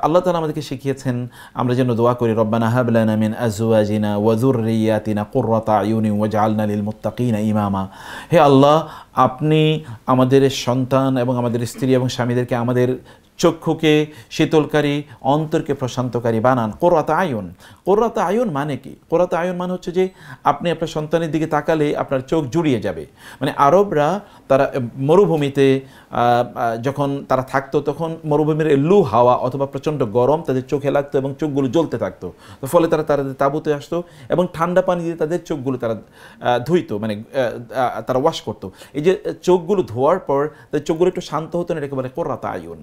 আল্লাহ তাআলা আমাদেরকে শিখিয়েছেন আমরা যেন দোয়া করি রব্বানা হাব লানা মিন আজওয়াজিনা ওয়া যুররিয়াতিনা কুররাতা আয়ুনি ওয়াজআলনা লিল মুত্তাকিনা ইমামা। হে আল্লাহ, আপনি আমাদের সন্তান এবং আমাদের স্ত্রী এবং স্বামীদেরকে আমাদের চক্ষুকে শীতলকারী, অন্তরকে প্রশান্তকারী বানান। কোররাতা আয়ুন, কোররাতা আয়ুন মানে কি? কোররাতা আয়ুন মানে হচ্ছে যে আপনি আপনার সন্তানের দিকে তাকালে আপনার চোখ জুড়িয়ে যাবে। মানে আরবরা তারা মরুভূমিতে যখন তারা থাকতো তখন মরুভূমির লু হাওয়া অথবা প্রচণ্ড গরম তাদের চোখে লাগতো এবং চোখগুলো জ্বলতে থাকতো। তো ফলে তারা তাদের তাঁবুতে আসতো এবং ঠান্ডা পানি দিয়ে তাদের চোখগুলো তারা ধুইতো, মানে তারা ওয়াশ করতো। এই যে চোখগুলো ধোয়ার পর তাদের চোখগুলো একটু শান্ত হতো না, এটাকে বলে কোররাতা আয়ুন।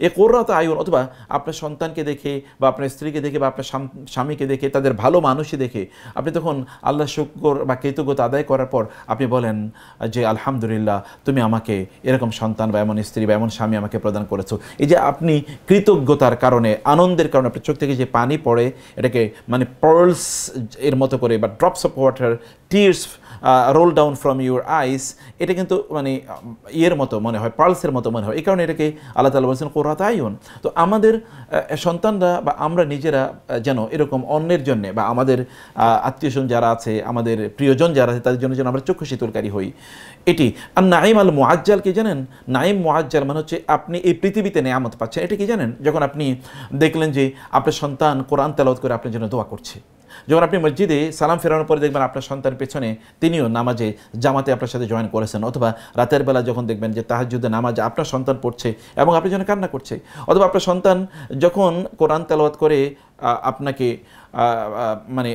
এই কোররাতা আয়ুন অথবা আপনার সন্তানকে দেখে বা আপনার স্ত্রীকে দেখে বা আপনার স্বামীকে দেখে, তাদের ভালো মানুষই দেখে আপনি তখন আল্লাহ শুকর বা কৃতজ্ঞতা আদায় করার পর আপনি বলেন যে আলহামদুলিল্লাহ, তুমি আমাকে এরকম সন্তান বা এমন স্ত্রী বা এমন স্বামী আমাকে প্রদান করেছো। এই যে আপনি কৃতজ্ঞতার কারণে, আনন্দের কারণে আপনার চোখ থেকে যে পানি পড়ে, এটাকে মানে পার্লস এর মতো করে বা drops of water, tears role down from your eyes, এটা কিন্তু মানে ইয়ের মতো মনে হয়, পার্লসের মতো মনে হয়। এই কারণে এটাকে আল্লাহ তাআলা বলছেন কোররাতা আয়ুন। তো আমাদের সন্তানরা বা আমরা নিজেরা যেন এরকম অন্যের জন্যে বা আমাদের আত্মীয়স্বজন যারা আছে, আমাদের প্রিয়জন যারা আছে, তাদের জন্য যেন আমরা চক্ষু শীতলকারী হই। এটি আর নাইম আল মুআজ্জাল কি জানেন? নাইম মুআজ্জাল মানে হচ্ছে আপনি এই পৃথিবীতে নেয়ামত পাচ্ছেন। এটা কি জানেন? যখন আপনি দেখলেন যে আপনার সন্তান কোরআন তেলাওয়াত করে আপনার জন্য দোয়া করছে, যখন আপনি মসজিদে সালাম ফেরানোর পরে দেখবেন আপনার সন্তানের পেছনে তিনিও নামাজে জামাতে আপনার সাথে জয়েন করেছেন, অথবা রাতের বেলা যখন দেখবেন যে তাহাজ্জুদে নামাজ আপনার সন্তান পড়ছে এবং আপনি যেন কান্না করছে, অথবা আপনার সন্তান যখন কোরআন তেলাওয়াত করে আপনাকে মানে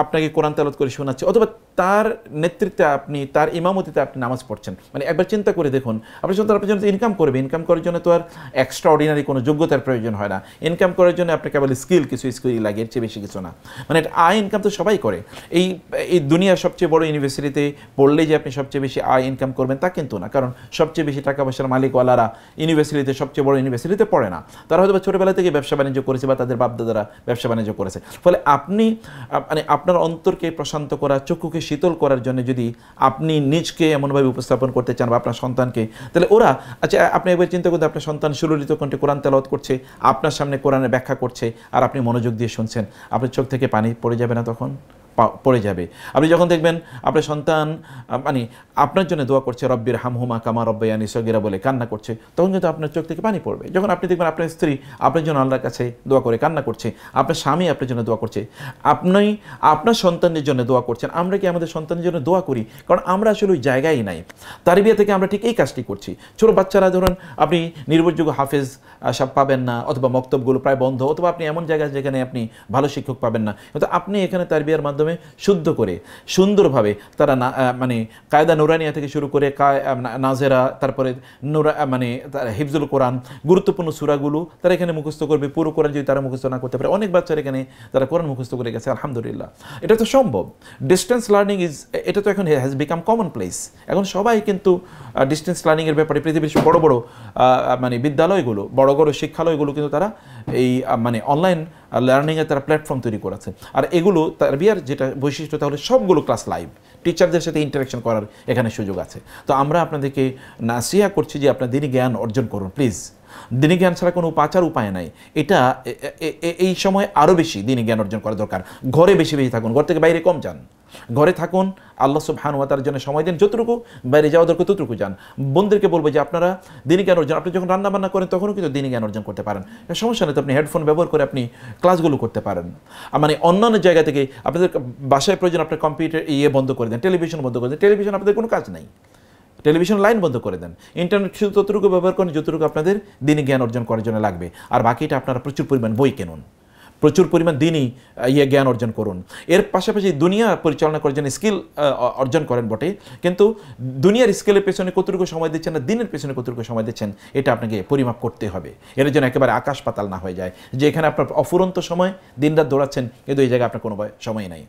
আপনাকে কোরআন তেলাওয়াত করে শোনাচ্ছে, অথবা তার নেতৃত্বে আপনি, তার ইমামতিতে আপনি নামাজ পড়ছেন। মানে একবার চিন্তা করে দেখুন, আপনার সন্তান আপনার জন্য ইনকাম করবে, ইনকাম করার জন্য তো আর এক্সট্রা অর্ডিনারি কোনো যোগ্যতার প্রয়োজন হয় না। ইনকাম করার জন্য আপনাকে কেবল স্কিল, কিছু স্কিল লাগে, এর চেয়ে বেশি কিছু না। মানে আয় ইনকাম তো সবাই করে। এই দুনিয়ার সবচেয়ে বড় ইউনিভার্সিটিতে পড়লেই যে আপনি সবচেয়ে বেশি আয় ইনকাম করবেন তা কিন্তু না, কারণ সবচেয়ে বেশি টাকা পয়সার মালিকওয়ালারা ইউনিভার্সিটিতে, সবচেয়ে বড় ইউনিভার্সিটিতে পড়ে না। তারা হয়তো ছোটোবেলা থেকে ব্যবসা বাণিজ্য করেছে বা তাদের বাপদাদারা ব্যবসা বাণিজ্য করেছে। ফলে আপনি মানে আপনার অন্তরকে প্রশান্ত করা, চক্ষুকে শীতল করার জন্য যদি আপনি নিজকে এমনভাবে উপস্থাপন করতে চান বা আপনার সন্তানকে, তাহলে ওরা, আচ্ছা আপনি একবার চিন্তা করতে, আপনার সন্তান সুললিত কণ্ঠে কোরআন তেলাওয়াত করছে, আপনার সামনে কোরআনের ব্যাখ্যা করছে, আর আপনি মনোযোগ দিয়ে শুনছেন, আপনার চোখ থেকে পানি পড়ে যাবে না? তখন পড়ে যাবে। আপনি যখন দেখবেন আপনার সন্তান মানে আপনার জন্য দোয়া করছে, রব্বির হামহুমা কামা রব্বায়ানি সগীরা বলে কান্না করছে, তখন কিন্তু আপনার চোখ থেকে পানি পড়বে। যখন আপনি দেখবেন আপনার স্ত্রী আপনার জন্য আল্লাহর কাছে দোয়া করে কান্না করছে, আপনার স্বামী আপনার জন্য দোয়া করছে, আপনি আপনার সন্তানের জন্য দোয়া করছেন। আমরা কি আমাদের সন্তানের জন্য দোয়া করি? কারণ আমরা আসলে ওই জায়গায় নাই। তারবিয়া থেকে আমরা ঠিক এই কাজটি করছি। ছোটো বাচ্চারা ধরুন আপনি নির্ভরযোগ্য হাফেজ সব পাবেন না, অথবা মক্তবগুলো প্রায় বন্ধ, অথবা আপনি এমন জায়গায় যেখানে আপনি ভালো শিক্ষক পাবেন না, কিন্তু আপনি এখানে তারবিয়ার মাধ্যমে শুদ্ধ করে সুন্দরভাবে তারা মানে কায়দা নুরানিয়া থেকে শুরু করে নাজেরা, তারপরে মানে হিফজুল কোরআন, গুরুত্বপূর্ণ সূরাগুলো তারা এখানে মুখস্থ করবে। পুরো কোরআন যদি তারা মুখস্থ না করতে পারে, অনেক বাচ্চারা এখানে তারা কোরআন মুখস্থ করে গেছে, আলহামদুলিল্লাহ। এটা তো সম্ভব। ডিস্টেন্স লার্নিং এটা তো এখন হ্যাজ বিকাম কমন প্লেস। এখন সবাই কিন্তু ডিস্টেন্স লার্নিংয়ের ব্যাপারে পৃথিবীর বড় বড় মানে বিদ্যালয়গুলো, বড় বড় শিক্ষালয়গুলো কিন্তু তারা এই মানে অনলাইন লার্নিংয়ের তারা প্ল্যাটফর্ম তৈরি করেছে। আর এগুলো তারবিয়ার যেটা বৈশিষ্ট্য, তাহলে সবগুলো ক্লাস লাইভ, টিচারদের সাথে ইন্টারাকশন করার এখানে সুযোগ আছে। তো আমরা আপনাদেরকে নাসিহা করছি যে আপনার দিনী জ্ঞান অর্জন করুন প্লিজ। দিনী জ্ঞান ছাড়া কোনো উপায় নাই। এটা এই সময় আরও বেশি দিনী জ্ঞান অর্জন করা দরকার। ঘরে বেশি বেশি থাকুন, ঘর থেকে বাইরে কম যান। ঘরে থাকুন, আল্লাহ সুবহানাহু ওয়া তাআলার জন্য সময় দিন, যতটুকু বাইরে যাওয়া দরকার ততটুকু যান। বোনদেরকে বলবো যে আপনারা দিনী জ্ঞান অর্জন, আপনি যখন রান্নাবান্না করেন তখনও কিন্তু দিনী জ্ঞান অর্জন করতে পারেন, সমস্যা নেই। তো আপনি হেডফোন ব্যবহার করে আপনি ক্লাসগুলো করতে পারেন। মানে অন্যান্য জায়গা থেকে আপনাদের বাসায় প্রয়োজন আপনার কম্পিউটার বন্ধ করে দেন, টেলিভিশন বন্ধ করে দেন। টেলিভিশন আপনাদের কোনো কাজ নাই, টেলিভিশন লাইন বন্ধ করে দেন। ইন্টারনেট শুধু ততটুকু ব্যবহার করেন যতটুকু আপনাদের দিনী জ্ঞান অর্জন করার জন্য লাগবে। আর বাকিটা আপনারা প্রচুর পরিমাণ বই কিনুন, প্রচুর পরিমাণ দিনই জ্ঞান অর্জন করুন। এর পাশাপাশি দুনিয়া পরিচালনা করার জন্য স্কিল অর্জন করেন বটে, কিন্তু দুনিয়ার স্কিলের পেছনে কতটুকু সময় দিচ্ছেন না দিনের পেছনে কতটুকু সময় দিচ্ছেন, এটা আপনাকে পরিমাপ করতে হবে। এর জন্য একেবারে আকাশ পাতাল না হয়ে যায় যে এখানে আপনার অফুরন্ত সময় দিনরাত দৌড়াচ্ছেন, কিন্তু এই জায়গায় আপনার কোনো সময় নাই।